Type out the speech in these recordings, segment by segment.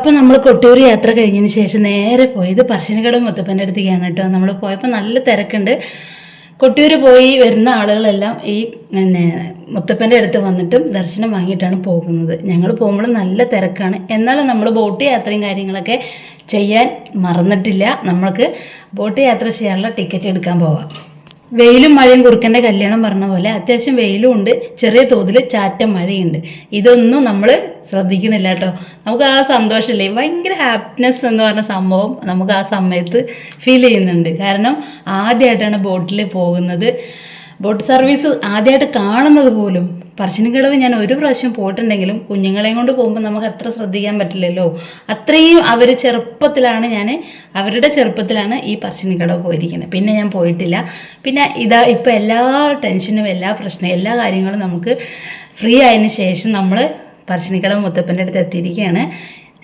അപ്പോൾ നമ്മൾ കൊട്ടിയൂർ യാത്ര കഴിഞ്ഞതിന് ശേഷം നേരെ പോയത് പറശ്ശിനിക്കടവ് മുത്തപ്പൻ്റെ അടുത്തേക്കാണ് കേട്ടോ. നമ്മൾ പോയപ്പോൾ നല്ല തിരക്കുണ്ട്. കൊട്ടിയൂർ പോയി വരുന്ന ആളുകളെല്ലാം ഈ മുത്തപ്പൻ്റെ അടുത്ത് വന്നിട്ടും ദർശനം വാങ്ങിയിട്ടാണ് പോകുന്നത്. ഞങ്ങൾ പോകുമ്പോൾ നല്ല തിരക്കാണ്. എന്നാലും നമ്മൾ ബോട്ട് യാത്രയും കാര്യങ്ങളൊക്കെ ചെയ്യാൻ മറന്നിട്ടില്ല. നമ്മൾക്ക് ബോട്ട് യാത്ര ചെയ്യാനുള്ള ടിക്കറ്റ് എടുക്കാൻ പോവാം. വെയിലും മഴയും കുറുക്കൻ്റെ കല്യാണം പറഞ്ഞ പോലെ അത്യാവശ്യം വെയിലും ഉണ്ട്, ചെറിയ തോതിൽ ചാറ്റം മഴയുണ്ട്. ഇതൊന്നും നമ്മൾ ശ്രദ്ധിക്കുന്നില്ല കേട്ടോ. നമുക്ക് ആ സന്തോഷമില്ലേ, ഭയങ്കര ഹാപ്പിനെസ് എന്ന് പറഞ്ഞ സംഭവം നമുക്ക് ആ സമയത്ത് ഫീൽ ചെയ്യുന്നുണ്ട്. കാരണം ആദ്യമായിട്ടാണ് ബോട്ടിൽ പോകുന്നത്, ബോട്ട് സർവീസ് ആദ്യമായിട്ട് കാണുന്നത് പോലും. പറശ്ശിനിക്കടവ് ഞാൻ ഒരു പ്രാവശ്യം പോയിട്ടുണ്ടെങ്കിലും കുഞ്ഞുങ്ങളെയും കൊണ്ട് പോകുമ്പോൾ നമുക്ക് അത്ര ശ്രദ്ധിക്കാൻ പറ്റില്ലല്ലോ. അത്രയും അവരുടെ ചെറുപ്പത്തിലാണ് ഈ പറശ്ശിനിക്കടവ് പോയിരിക്കുന്നത്. പിന്നെ ഞാൻ പോയിട്ടില്ല. പിന്നെ ഇപ്പോൾ എല്ലാ ടെൻഷനും എല്ലാ പ്രശ്നവും എല്ലാ കാര്യങ്ങളും നമുക്ക് ഫ്രീ ആയതിനു ശേഷം നമ്മൾ പറശ്ശിനിക്കടവ് മുത്തപ്പൻ്റെ അടുത്ത് എത്തിയിരിക്കുകയാണ്.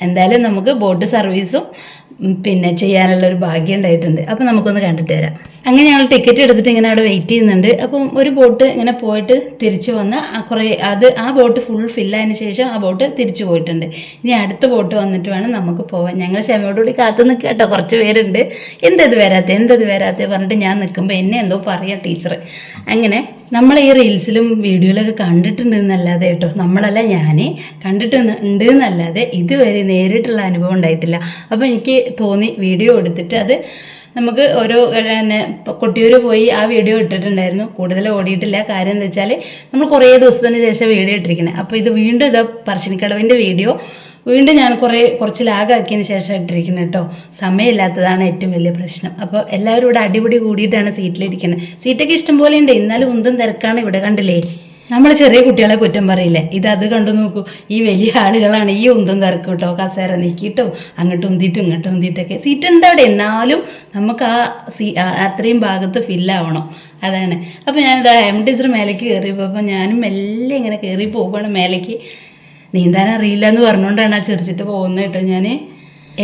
എന്തായാലും നമുക്ക് ബോട്ട് സർവീസും പിന്നെ ചെയ്യാനുള്ളൊരു ഭാഗ്യം ഉണ്ടായിട്ടുണ്ട്. അപ്പോൾ നമുക്കൊന്ന് കണ്ടിട്ട് വരാം. അങ്ങനെ ഞങ്ങൾ ടിക്കറ്റ് എടുത്തിട്ട് ഇങ്ങനെ അവിടെ വെയിറ്റ് ചെയ്യുന്നുണ്ട്. അപ്പം ഒരു ബോട്ട് ഇങ്ങനെ പോയിട്ട് തിരിച്ചു വന്ന് ആ ബോട്ട് ഫുൾ ഫില്ലായതിനു ശേഷം ആ ബോട്ട് തിരിച്ചു പോയിട്ടുണ്ട്. ഇനി അടുത്ത ബോട്ട് വന്നിട്ട് വേണം നമുക്ക് പോകാൻ. ഞങ്ങൾ ക്ഷമയോടുകൂടി കാത്തു നിൽക്കുക കേട്ടോ. കുറച്ച് പേരുണ്ട് എന്തത് വരാത്തേ പറഞ്ഞിട്ട് ഞാൻ നിൽക്കുമ്പോൾ എന്നെ എന്തോ പറയാം ടീച്ചർ. അങ്ങനെ നമ്മൾ ഈ റീൽസിലും വീഡിയോയിലൊക്കെ കണ്ടിട്ടുണ്ട് എന്നല്ലാതെ കേട്ടോ, നമ്മളല്ല ഞാൻ കണ്ടിട്ടുണ്ട് എന്നല്ലാതെ ഇതുവരെ നേരിട്ടുള്ള അനുഭവം ഉണ്ടായിട്ടില്ല. അപ്പോൾ എനിക്ക് തോന്നി വീഡിയോ എടുത്തിട്ട് അത് നമുക്ക് ഓരോ കൊട്ടിയൂർ പോയി ആ വീഡിയോ ഇട്ടിട്ടുണ്ടായിരുന്നു. കൂടുതൽ ഓടിയിട്ടില്ല. കാര്യം എന്താ വെച്ചാൽ നമ്മൾ കുറേ ദിവസത്തിന് ശേഷം വീഡിയോ ഇട്ടിരിക്കുന്നത്. അപ്പോൾ ഇത് വീണ്ടും പറശ്ശിനിക്കടവിൻ്റെ വീഡിയോ വീണ്ടും ഞാൻ കുറച്ച് ലാഗാക്കിയതിന് ശേഷം ഇട്ടിരിക്കുന്നത് കേട്ടോ. സമയമില്ലാത്തതാണ് ഏറ്റവും വലിയ പ്രശ്നം. അപ്പോൾ എല്ലാവരും ഇവിടെ അടിപൊളി കൂടിയിട്ടാണ് സീറ്റിലിരിക്കുന്നത്. സീറ്റൊക്കെ ഇഷ്ടം പോലെ ഉണ്ട്, എന്നാലും ഉന്തും തിരക്കാണ്. ഇവിടെ കണ്ടില്ലേ, നമ്മൾ ചെറിയ കുട്ടികളെ കുറ്റം പറയില്ലേ, അത് കണ്ടു നോക്കൂ. ഈ വലിയ ആളുകളാണ് ഈ ഉന്തും തിരക്കും കേട്ടോ. കസേര നീക്കിയിട്ടോ അങ്ങോട്ടും ഉന്തിയിട്ടും ഇങ്ങോട്ടും ഉന്തിയിട്ടൊക്കെ സീറ്റ് ഉണ്ട് അവിടെ. എന്നാലും നമുക്ക് അത്രയും ഭാഗത്ത് ഫില്ലാവണം, അതാണ്. അപ്പോൾ ഞാനിതാ ടീച്ചർ മേലേക്ക് കയറിയപ്പോൾ ഞാനും മെല്ലെ ഇങ്ങനെ കയറി പോവുകയാണ് മേലേക്ക്. നീന്താൻ അറിയില്ല എന്ന് പറഞ്ഞുകൊണ്ടാണ് ആ ചെറുച്ചിട്ട് പോകുന്നത് കേട്ടോ ഞാൻ.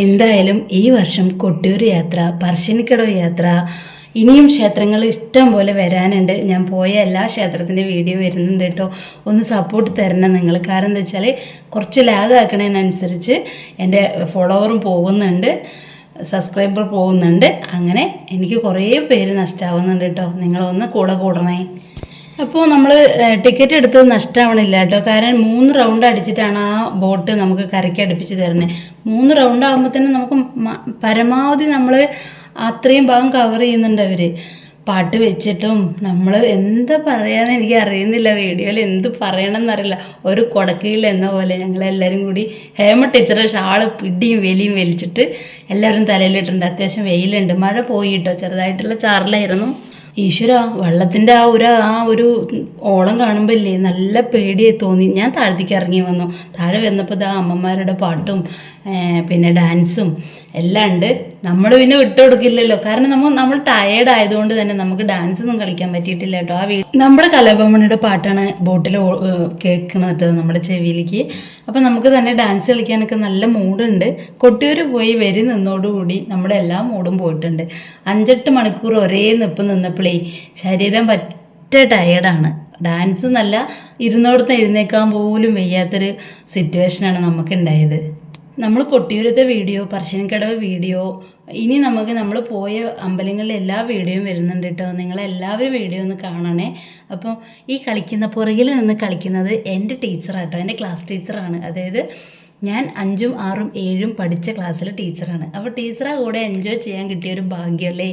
എന്തായാലും ഈ വർഷം കൊട്ടിയൂർ യാത്ര, പറശ്ശിനിക്കടവ് യാത്ര, ഇനിയും ക്ഷേത്രങ്ങൾ ഇഷ്ടം പോലെ വരാനുണ്ട്. ഞാൻ പോയ എല്ലാ ക്ഷേത്രത്തിൻ്റെ വീഡിയോ വരുന്നുണ്ട് കേട്ടോ. ഒന്ന് സപ്പോർട്ട് തരണം നിങ്ങൾ. കാരണം എന്താ വെച്ചാൽ കുറച്ച് ലാഗ് ആക്കണതിനനുസരിച്ച് എൻ്റെ ഫോളോവറും പോകുന്നുണ്ട്, സബ്സ്ക്രൈബർ പോകുന്നുണ്ട്. അങ്ങനെ എനിക്ക് കുറേ പേര് നഷ്ടമാവുന്നുണ്ട് കേട്ടോ. നിങ്ങളൊന്ന് കൂടെ കൂടണേ. അപ്പോൾ നമ്മൾ ടിക്കറ്റ് എടുത്തത് നഷ്ടമാവണില്ല കേട്ടോ. കാരണം 3 റൗണ്ട് അടിച്ചിട്ടാണ് ആ ബോട്ട് നമുക്ക് കരയ്ക്ക് അടുപ്പിച്ച് തരുന്നത്. 3 റൗണ്ട് ആകുമ്പോൾ തന്നെ നമുക്ക് പരമാവധി നമ്മൾ അത്രയും ഭാഗം കവർ ചെയ്യുന്നുണ്ട് അവർ. പാട്ട് വെച്ചിട്ടും നമ്മൾ എന്താ പറയാന്ന് എനിക്ക് അറിയുന്നില്ല. വീഡിയോയിൽ എന്ത് പറയണമെന്നറിയില്ല. ഒരു കൊടക്കയിൽ എന്ന പോലെ ഞങ്ങളെല്ലാവരും കൂടി ഹേമ ടീച്ചറെ ഷാള് പിടിയും വലിയും വലിച്ചിട്ട് എല്ലാവരും തലയിലിട്ടുണ്ട്. അത്യാവശ്യം വെയിലുണ്ട്, മഴ പോയിട്ടോ, ചെറുതായിട്ടുള്ള ചാറലായിരുന്നു. ഈശ്വര, വെള്ളത്തിൻ്റെ ആ ഒരു ഓളം കാണുമ്പോൾ ഇല്ലേ നല്ല പേടിയായി തോന്നി. ഞാൻ താഴത്തേക്ക് ഇറങ്ങി വന്നു. താഴെ വന്നപ്പോൾ അമ്മമാരുടെ പാട്ടും പിന്നെ ഡാൻസും എല്ലാം ഉണ്ട്. നമ്മൾ പിന്നെ വിട്ടുകൊടുക്കില്ലല്ലോ. കാരണം നമ്മൾ ടയേർഡ് ആയതുകൊണ്ട് തന്നെ നമുക്ക് ഡാൻസ് ഒന്നും കളിക്കാൻ പറ്റിയിട്ടില്ല കേട്ടോ. നമ്മുടെ കലാഭവനിയുടെ പാട്ടാണ് ബോട്ടിൽ കേൾക്കുന്നത് കേട്ടോ നമ്മുടെ ചെവിയിലേക്ക്. അപ്പം നമുക്ക് തന്നെ ഡാൻസ് കളിക്കാനൊക്കെ നല്ല മൂടുണ്ട്. കൊട്ടിയൂർ പോയി നിന്നോടുകൂടി നമ്മുടെ എല്ലാ മൂടും പോയിട്ടുണ്ട്. 5-8 മണിക്കൂർ ഒരേ നിന്നപ്പോഴേ ശരീരം പറ്റ ടയേർഡാണ്. ഡാൻസ് നല്ല ഇരുന്നോടത്ത് എഴുന്നേക്കാൻ പോലും വയ്യാത്തൊരു സിറ്റുവേഷനാണ് നമുക്കുണ്ടായത്. നമ്മൾ കൊട്ടിയൂരത്തെ വീഡിയോ, പറശ്ശിനിക്കടവ് വീഡിയോ, ഇനി നമ്മൾ പോയ അമ്പലങ്ങളിലെ എല്ലാ വീഡിയോയും വരുന്നുണ്ട് കേട്ടോ. നിങ്ങളെല്ലാവരും വീഡിയോ ഒന്ന് കാണണേ. അപ്പം ഈ പുറകിൽ നിന്ന് കളിക്കുന്നത് എൻ്റെ ടീച്ചറാട്ടോ, എൻ്റെ ക്ലാസ് ടീച്ചറാണ്. അതായത് ഞാൻ 5ഉം 6ഉം 7ഉം പഠിച്ച ക്ലാസ്സിലെ ടീച്ചറാണ്. അപ്പോൾ ടീച്ചറെ കൂടെ എൻജോയ് ചെയ്യാൻ കിട്ടിയൊരു ഭാഗ്യമല്ലേ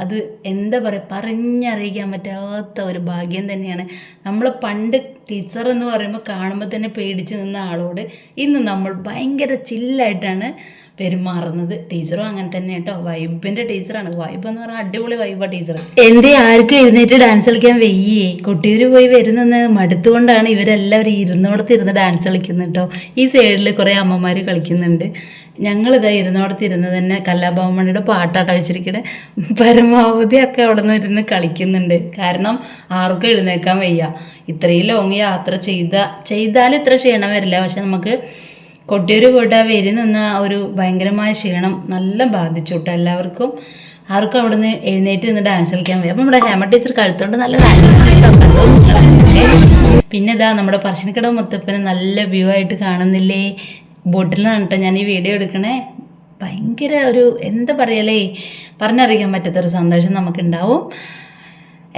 അത്. എന്താ പറയുക, പറഞ്ഞറിയിക്കാൻ പറ്റാത്ത ഒരു ഭാഗ്യം തന്നെയാണ്. നമ്മൾ പണ്ട് ടീച്ചർ എന്ന് പറയുമ്പോൾ കാണുമ്പോൾ തന്നെ പേടിച്ച് നിന്ന ആളോട് ഇന്ന് നമ്മൾ ഭയങ്കര ചില്ലായിട്ടാണ് പെരുമാറുന്നത്. ടീച്ചറും അങ്ങനെ തന്നെ കേട്ടോ. വൈബിൻ്റെ ടീച്ചറാണ്. വൈബ് എന്ന് പറഞ്ഞാൽ അടിപൊളി വൈബാണ് ടീച്ചർ. ആർക്കും എഴുന്നേറ്റ് ഡാൻസ് കളിക്കാൻ വയ്യേ. കൊട്ടിയൂർ പോയി വരുന്നത് മടുത്തുകൊണ്ടാണ് ഇവരെല്ലാവരും ഇരുന്ന് ഡാൻസ് കളിക്കുന്നത് കേട്ടോ. ഈ സൈഡിൽ കുറേ അമ്മമാർ കളിക്കുന്നുണ്ട്. ഞങ്ങളിതാ ഇരുന്ന് തന്നെ കലാഭവമണിയുടെ പാട്ടാട്ട വെച്ചിരിക്കണേ. പരമാവധി ഒക്കെ അവിടെ നിന്ന് ഇരുന്ന് കളിക്കുന്നുണ്ട്. കാരണം ആർക്കും എഴുന്നേക്കാൻ വയ്യ. ഇത്രയും ലോങ് യാത്ര ചെയ്താൽ ഇത്ര ക്ഷീണം വരില്ല. പക്ഷെ നമുക്ക് കൊട്ടിയൂർ പോയിട്ട് നിന്ന ഒരു ഭയങ്കരമായ ക്ഷീണം നല്ല ബാധിച്ചു കേട്ടോ എല്ലാവർക്കും. ആർക്കും അവിടെ നിന്ന് എഴുന്നേറ്റ് നിന്ന് ഡാൻസ് കളിക്കാൻ വയ്യ. അപ്പം നമ്മുടെ ഹേമ ടീച്ചർ കഴുത്തോണ്ട് നല്ല ഡാൻസ്. പിന്നെ നമ്മുടെ പറശ്ശിനിക്കടവ് മുത്തപ്പനെ നല്ല വ്യൂ ആയിട്ട് കാണുന്നില്ലേ. ബോട്ടിൽ നിന്നാണ് കേട്ടോ ഞാൻ ഈ വീഡിയോ എടുക്കണേ. ഭയങ്കര ഒരു എന്താ പറയലേ, പറഞ്ഞറിയിക്കാൻ പറ്റാത്തൊരു സന്തോഷം നമുക്കുണ്ടാവും.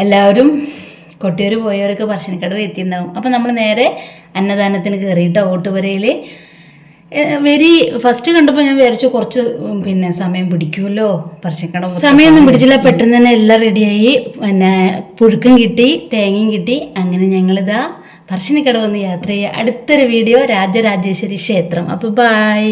എല്ലാവരും കൊട്ടിയൂർ പോയവരൊക്കെ പറശ്ശിനിക്കടവ് എത്തിയിട്ടുണ്ടാവും. അപ്പം നമ്മൾ നേരെ അന്നദാനത്തിന് കയറിയിട്ടോ ഓട്ടുപുരയിൽ. ഫസ്റ്റ് കണ്ടപ്പോൾ ഞാൻ വിചാരിച്ചു കുറച്ച് സമയം പിടിക്കുമല്ലോ പറശ്ശിനിക്കടവ്. സമയമൊന്നും പിടിച്ചില്ല, പെട്ടെന്ന് തന്നെ എല്ലാം റെഡിയായി. പുഴുക്കും കിട്ടി, തേങ്ങയും കിട്ടി. അങ്ങനെ ഞങ്ങളിതാ പറശ്ശിനിക്കടവ് വന്ന് യാത്ര ചെയ്യുക. അടുത്തൊരു വീഡിയോ രാജരാജേശ്വരി ക്ഷേത്രം. അപ്പോൾ ബൈ.